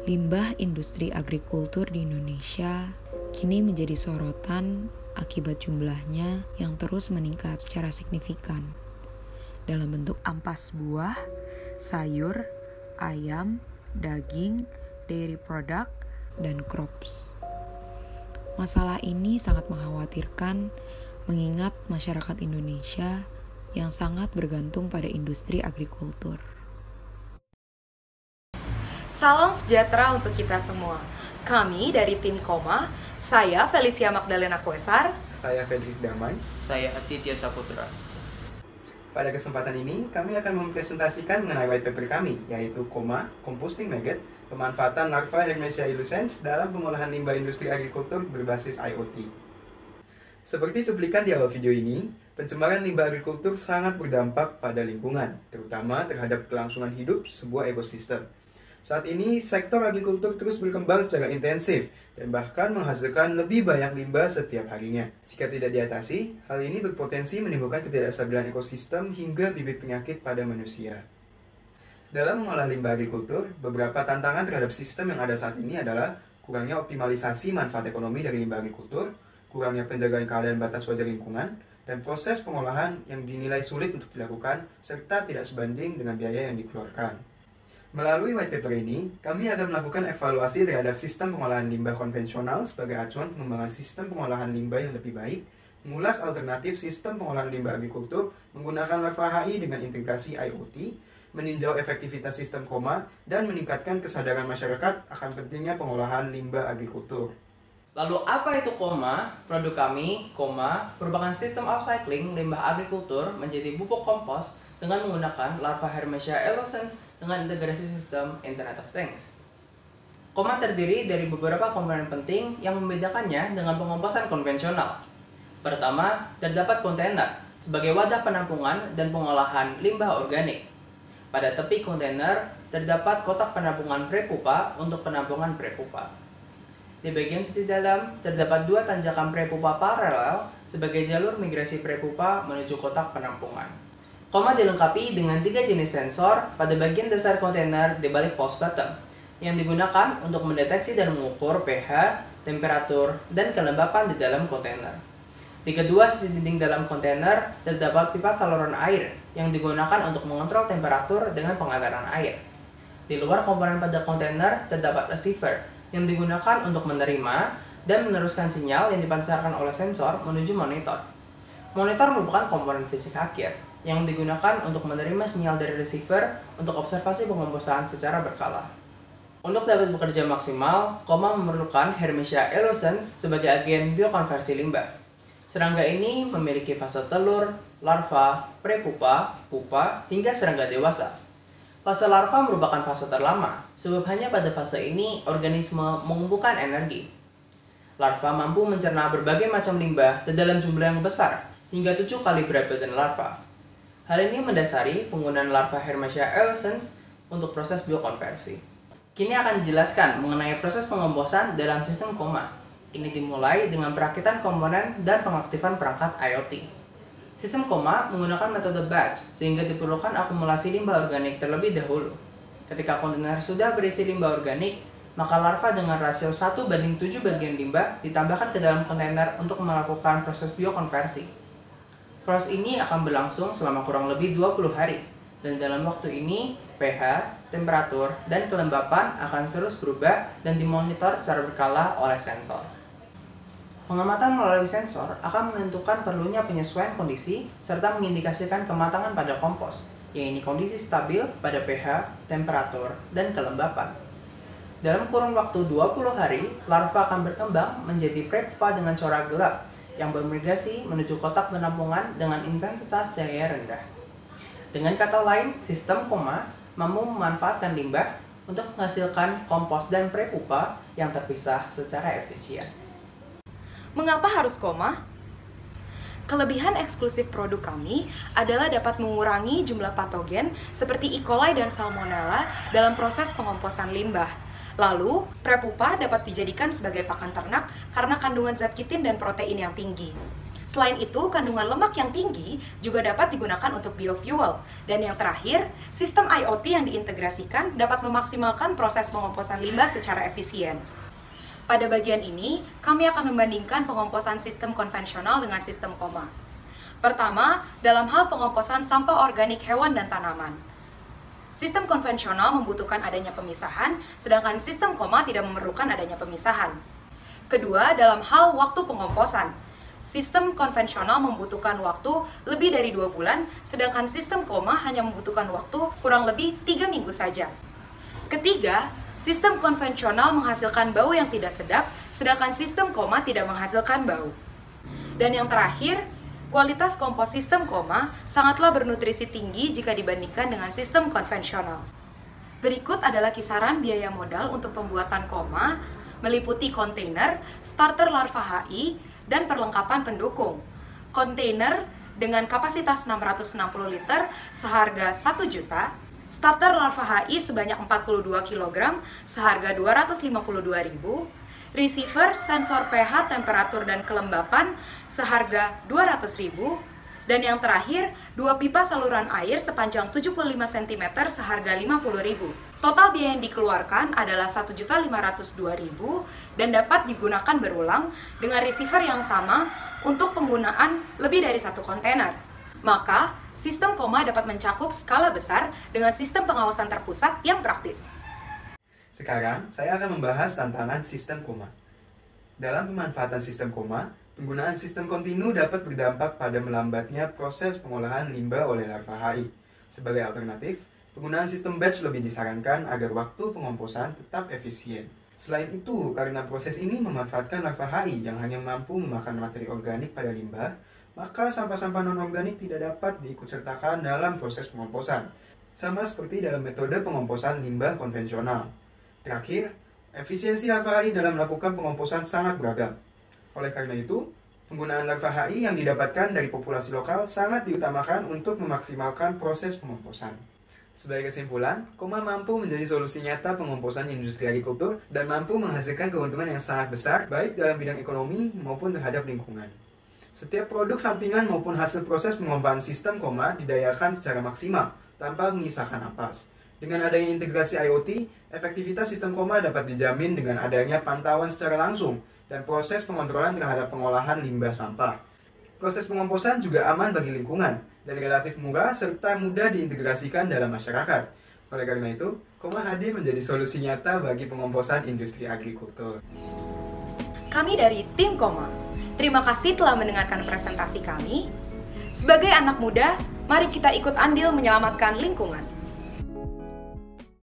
Limbah industri agrikultur di Indonesia kini menjadi sorotan akibat jumlahnya yang terus meningkat secara signifikan dalam bentuk ampas buah, sayur, ayam, daging, dairy product, dan crops. Masalah ini sangat mengkhawatirkan mengingat masyarakat Indonesia yang sangat bergantung pada industri agrikultur. Salam sejahtera untuk kita semua. Kami dari tim Koma, saya Felicia Magdalena Kuesar, saya Fedrik Damai, saya Aditya Saputra. Pada kesempatan ini, kami akan mempresentasikan mengenai white paper kami, yaitu Koma, Composting Maggot, pemanfaatan larva Hermesia illucens dalam pengolahan limbah industri agrikultur berbasis IoT. Seperti cuplikan di awal video ini, pencemaran limbah agrikultur sangat berdampak pada lingkungan, terutama terhadap kelangsungan hidup sebuah ekosistem. Saat ini, sektor agrikultur terus berkembang secara intensif dan bahkan menghasilkan lebih banyak limbah setiap harinya. Jika tidak diatasi, hal ini berpotensi menimbulkan ketidakstabilan ekosistem hingga bibit penyakit pada manusia. Dalam mengolah limbah agrikultur, beberapa tantangan terhadap sistem yang ada saat ini adalah kurangnya optimalisasi manfaat ekonomi dari limbah agrikultur, kurangnya penjagaan keadaan batas wajar lingkungan, dan proses pengolahan yang dinilai sulit untuk dilakukan serta tidak sebanding dengan biaya yang dikeluarkan. Melalui white paper ini, kami akan melakukan evaluasi terhadap sistem pengolahan limbah konvensional sebagai acuan pengembangan sistem pengolahan limbah yang lebih baik, mengulas alternatif sistem pengolahan limbah agrikultur menggunakan larva HI dengan integrasi IoT, meninjau efektivitas sistem Koma, dan meningkatkan kesadaran masyarakat akan pentingnya pengolahan limbah agrikultur. Lalu apa itu Koma? Produk kami, Koma, merupakan sistem upcycling limbah agrikultur menjadi pupuk kompos dengan menggunakan larva Hermesia illucens dengan integrasi sistem Internet of Things. Koma terdiri dari beberapa komponen penting yang membedakannya dengan pengomposan konvensional. Pertama, terdapat kontainer sebagai wadah penampungan dan pengolahan limbah organik. Pada tepi kontainer, terdapat kotak penampungan prepupa untuk penampungan prepupa. Di bagian sisi dalam, terdapat dua tanjakan prepupa paralel sebagai jalur migrasi prepupa menuju kotak penampungan. Koma dilengkapi dengan 3 jenis sensor pada bagian dasar kontainer di balik false bottom, yang digunakan untuk mendeteksi dan mengukur pH, temperatur, dan kelembapan di dalam kontainer. Di kedua sisi dinding dalam kontainer, terdapat pipa saluran air yang digunakan untuk mengontrol temperatur dengan pengaliran air. Di luar komponen pada kontainer, terdapat receiver yang digunakan untuk menerima dan meneruskan sinyal yang dipancarkan oleh sensor menuju monitor. Monitor merupakan komponen fisik akhir yang digunakan untuk menerima sinyal dari receiver untuk observasi pengomposan secara berkala. Untuk dapat bekerja maksimal, Koma memerlukan Hermesia illucens sebagai agen biokonversi limbah. Serangga ini memiliki fase telur, larva, prepupa, pupa, hingga serangga dewasa. Fase larva merupakan fase terlama, sebab hanya pada fase ini organisme mengumpulkan energi. Larva mampu mencerna berbagai macam limbah dalam jumlah yang besar, hingga 7 kali berat badan larva. Hal ini mendasari penggunaan larva Hermesia illucens untuk proses biokonversi. Kini akan dijelaskan mengenai proses pengomposan dalam sistem Koma. Ini dimulai dengan perakitan komponen dan pengaktifan perangkat IoT. Sistem Koma menggunakan metode batch, sehingga diperlukan akumulasi limbah organik terlebih dahulu. Ketika kontainer sudah berisi limbah organik, maka larva dengan rasio 1:7 bagian limbah ditambahkan ke dalam kontainer untuk melakukan proses biokonversi. Proses ini akan berlangsung selama kurang lebih 20 hari, dan dalam waktu ini, pH, temperatur, dan kelembapan akan terus berubah dan dimonitor secara berkala oleh sensor. Pengamatan melalui sensor akan menentukan perlunya penyesuaian kondisi serta mengindikasikan kematangan pada kompos, yaitu kondisi stabil pada pH, temperatur, dan kelembapan. Dalam kurun waktu 20 hari, larva akan berkembang menjadi prepupa dengan corak gelap yang bermigrasi menuju kotak penampungan dengan intensitas cahaya rendah. Dengan kata lain, sistem Koma mampu memanfaatkan limbah untuk menghasilkan kompos dan prepupa yang terpisah secara efisien. Mengapa harus Koma? Kelebihan eksklusif produk kami adalah dapat mengurangi jumlah patogen seperti E. coli dan Salmonella dalam proses pengomposan limbah. Lalu, prepupa dapat dijadikan sebagai pakan ternak karena kandungan zat kitin dan protein yang tinggi. Selain itu, kandungan lemak yang tinggi juga dapat digunakan untuk biofuel. Dan yang terakhir, sistem IoT yang diintegrasikan dapat memaksimalkan proses pengomposan limbah secara efisien. Pada bagian ini, kami akan membandingkan pengomposan sistem konvensional dengan sistem KOMA. Pertama, dalam hal pengomposan sampah organik hewan dan tanaman. Sistem konvensional membutuhkan adanya pemisahan, sedangkan sistem KOMA tidak memerlukan adanya pemisahan. Kedua, dalam hal waktu pengomposan. Sistem konvensional membutuhkan waktu lebih dari 2 bulan, sedangkan sistem KOMA hanya membutuhkan waktu kurang lebih 3 minggu saja. Ketiga, sistem konvensional menghasilkan bau yang tidak sedap, sedangkan sistem KOMA tidak menghasilkan bau. Dan yang terakhir, kualitas kompos sistem KOMA sangatlah bernutrisi tinggi jika dibandingkan dengan sistem konvensional. Berikut adalah kisaran biaya modal untuk pembuatan KOMA, meliputi kontainer, starter larva HI, dan perlengkapan pendukung. Kontainer dengan kapasitas 660 liter seharga 1 juta, starter larva HI sebanyak 42 kg seharga 252.000, receiver sensor pH, temperatur, dan kelembapan seharga 200.000, dan yang terakhir, 2 pipa saluran air sepanjang 75 cm seharga 50.000. Total biaya yang dikeluarkan adalah 1.502.000 dan dapat digunakan berulang dengan receiver yang sama untuk penggunaan lebih dari 1 kontainer. Maka, sistem KOMA dapat mencakup skala besar dengan sistem pengawasan terpusat yang praktis. Sekarang, saya akan membahas tantangan sistem KOMA. Dalam pemanfaatan sistem KOMA, penggunaan sistem kontinu dapat berdampak pada melambatnya proses pengolahan limbah oleh larva HI. Sebagai alternatif, penggunaan sistem batch lebih disarankan agar waktu pengomposan tetap efisien. Selain itu, karena proses ini memanfaatkan larva HI yang hanya mampu memakan materi organik pada limbah, maka sampah-sampah non-organik tidak dapat diikutsertakan dalam proses pengomposan, sama seperti dalam metode pengomposan limbah konvensional. Terakhir, efisiensi larva HI dalam melakukan pengomposan sangat beragam. Oleh karena itu, penggunaan larva HI yang didapatkan dari populasi lokal sangat diutamakan untuk memaksimalkan proses pengomposan. Sebagai kesimpulan, KOMA mampu menjadi solusi nyata pengomposan industri agrikultur dan mampu menghasilkan keuntungan yang sangat besar baik dalam bidang ekonomi maupun terhadap lingkungan. Setiap produk sampingan maupun hasil proses pengompasan sistem KOMA didayakan secara maksimal tanpa menyisakan napas. Dengan adanya integrasi IoT, efektivitas sistem KOMA dapat dijamin dengan adanya pantauan secara langsung dan proses pengontrolan terhadap pengolahan limbah sampah. Proses pengomposan juga aman bagi lingkungan dan relatif murah serta mudah diintegrasikan dalam masyarakat. Oleh karena itu, KOMA hadir menjadi solusi nyata bagi pengomposan industri agrikultur. Kami dari tim KOMA, terima kasih telah mendengarkan presentasi kami. Sebagai anak muda, mari kita ikut andil menyelamatkan lingkungan.